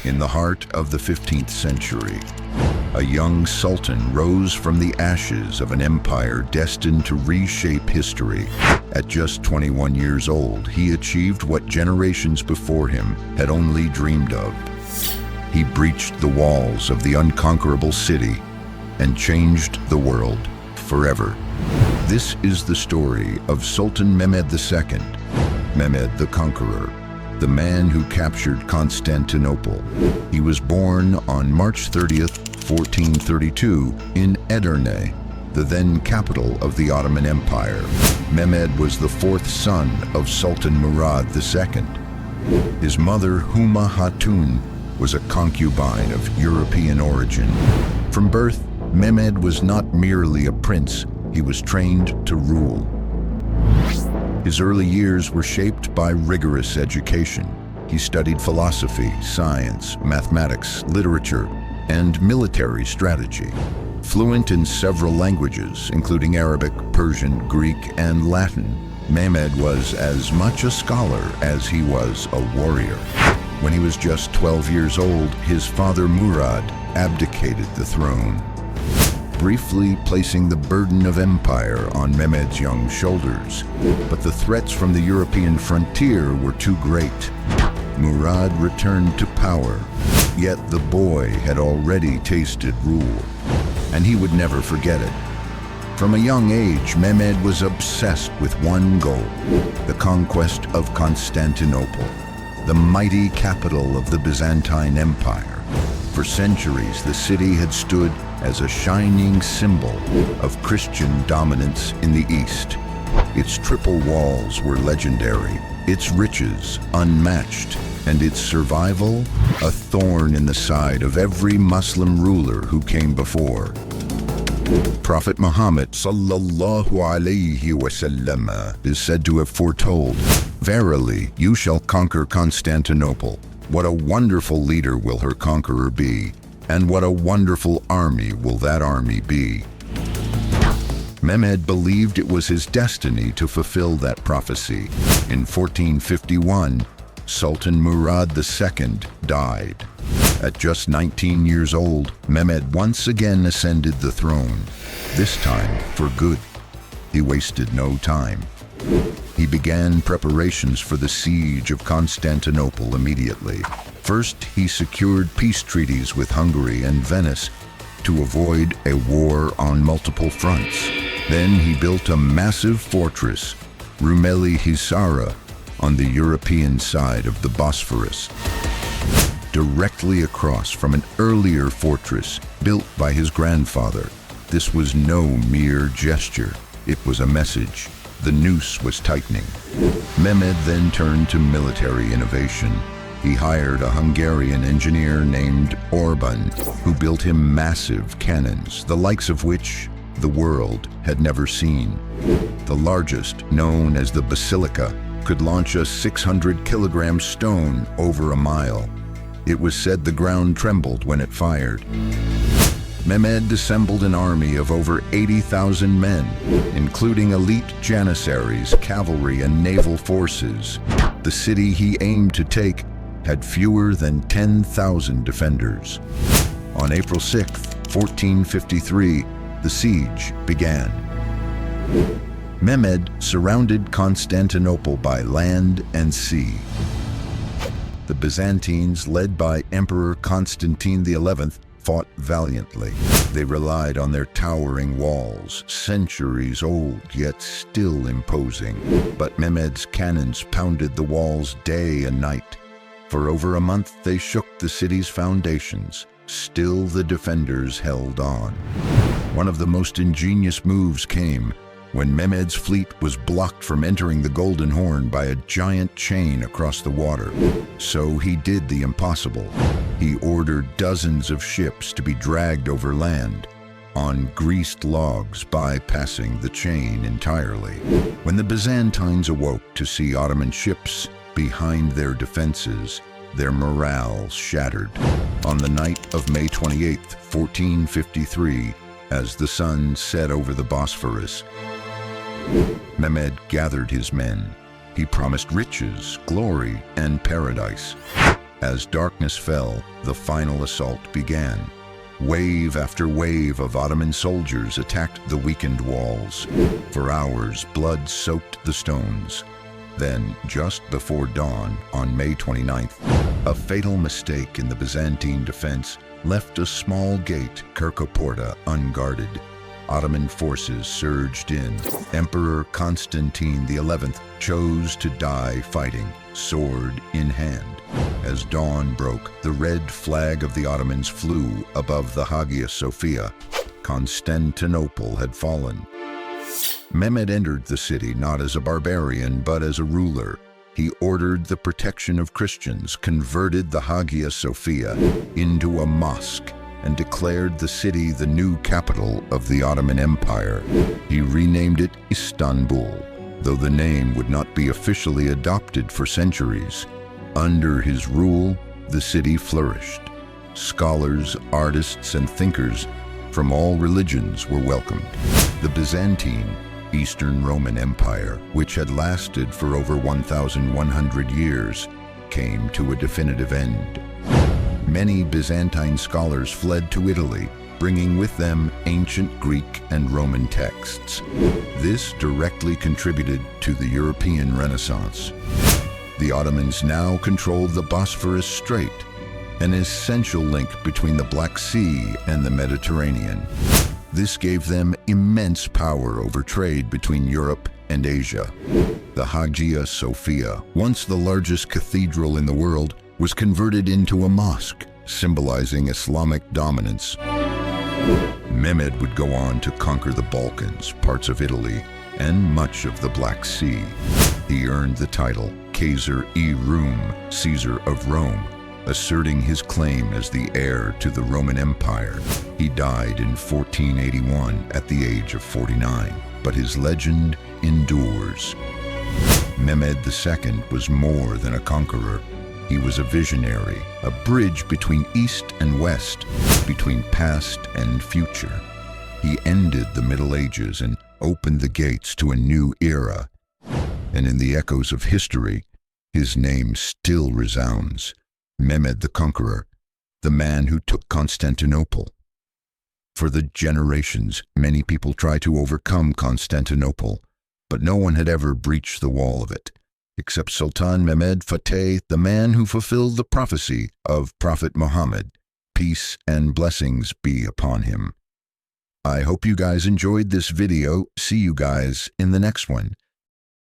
In the heart of the 15th century, a young sultan rose from the ashes of an empire destined to reshape history. At just 21 years old, he achieved what generations before him had only dreamed of. He breached the walls of the unconquerable city and changed the world forever. This is the story of Sultan Mehmed II, Mehmed the Conqueror, the man who captured Constantinople. He was born on March 30th, 1432 in Edirne, the then capital of the Ottoman Empire. Mehmed was the fourth son of Sultan Murad II. His mother, Huma Hatun, was a concubine of European origin. From birth, Mehmed was not merely a prince, he was trained to rule. His early years were shaped by rigorous education. He studied philosophy, science, mathematics, literature, and military strategy. Fluent in several languages, including Arabic, Persian, Greek, and Latin, Mehmed was as much a scholar as he was a warrior. When he was just 12 years old, his father Murad abdicated the throne, briefly placing the burden of empire on Mehmed's young shoulders. But the threats from the European frontier were too great. Murad returned to power, yet the boy had already tasted rule, and he would never forget it. From a young age, Mehmed was obsessed with one goal: the conquest of Constantinople, the mighty capital of the Byzantine Empire. For centuries, the city had stood as a shining symbol of Christian dominance in the East. Its triple walls were legendary, its riches unmatched, and its survival a thorn in the side of every Muslim ruler who came before. Prophet Muhammad sallallahu alayhi wasallam is said to have foretold, "Verily, you shall conquer Constantinople. What a wonderful leader will her conqueror be, and what a wonderful army will that army be." Mehmed believed it was his destiny to fulfill that prophecy. In 1451, Sultan Murad II died. At just 19 years old, Mehmed once again ascended the throne, this time for good. He wasted no time. He began preparations for the siege of Constantinople immediately. First, he secured peace treaties with Hungary and Venice to avoid a war on multiple fronts. Then he built a massive fortress, Rumeli Hisara, on the European side of the Bosphorus, directly across from an earlier fortress built by his grandfather. This was no mere gesture, it was a message. The noose was tightening. Mehmed then turned to military innovation. He hired a Hungarian engineer named Orban, who built him massive cannons, the likes of which the world had never seen. The largest, known as the Basilica, could launch a 600-kilogram stone over a mile. It was said the ground trembled when it fired. Mehmed assembled an army of over 80,000 men, including elite janissaries, cavalry, and naval forces. The city he aimed to take had fewer than 10,000 defenders. On April 6, 1453, the siege began. Mehmed surrounded Constantinople by land and sea. The Byzantines, led by Emperor Constantine XI, fought valiantly. They relied on their towering walls, centuries old yet still imposing. But Mehmed's cannons pounded the walls day and night. For over a month they shook the city's foundations. Still the defenders held on. One of the most ingenious moves came when Mehmed's fleet was blocked from entering the Golden Horn by a giant chain across the water. So he did the impossible. He ordered dozens of ships to be dragged over land on greased logs, bypassing the chain entirely. When the Byzantines awoke to see Ottoman ships behind their defenses, their morale shattered. On the night of May 28, 1453, as the sun set over the Bosphorus, Mehmed gathered his men. He promised riches, glory, and paradise. As darkness fell, the final assault began. Wave after wave of Ottoman soldiers attacked the weakened walls. For hours, blood soaked the stones. Then, just before dawn, on May 29th, a fatal mistake in the Byzantine defense left a small gate, Kirkoporta, unguarded. Ottoman forces surged in. Emperor Constantine XI chose to die fighting, sword in hand. As dawn broke, the red flag of the Ottomans flew above the Hagia Sophia. Constantinople had fallen. Mehmed entered the city not as a barbarian, but as a ruler. He ordered the protection of Christians, converted the Hagia Sophia into a mosque, and declared the city the new capital of the Ottoman Empire. He renamed it Istanbul, though the name would not be officially adopted for centuries. Under his rule, the city flourished. Scholars, artists, and thinkers from all religions were welcomed. The Byzantine, Eastern Roman Empire, which had lasted for over 1,100 years, came to a definitive end. Many Byzantine scholars fled to Italy, bringing with them ancient Greek and Roman texts. This directly contributed to the European Renaissance. The Ottomans now controlled the Bosphorus Strait, an essential link between the Black Sea and the Mediterranean. This gave them immense power over trade between Europe and Asia. The Hagia Sophia, once the largest cathedral in the world, was converted into a mosque, symbolizing Islamic dominance. Mehmed would go on to conquer the Balkans, parts of Italy, and much of the Black Sea. He earned the title Kaiser-i-Rum, Caesar of Rome, asserting his claim as the heir to the Roman Empire. He died in 1481 at the age of 49, but his legend endures. Mehmed II was more than a conqueror. He was a visionary, a bridge between East and West, between past and future. He ended the Middle Ages and opened the gates to a new era. And in the echoes of history, his name still resounds. Mehmed the Conqueror, the man who took Constantinople. For the generations, many people tried to overcome Constantinople, but no one had ever breached the wall of it, except Sultan Mehmed Fateh, the man who fulfilled the prophecy of Prophet Muhammad. Peace and blessings be upon him. I hope you guys enjoyed this video. See you guys in the next one.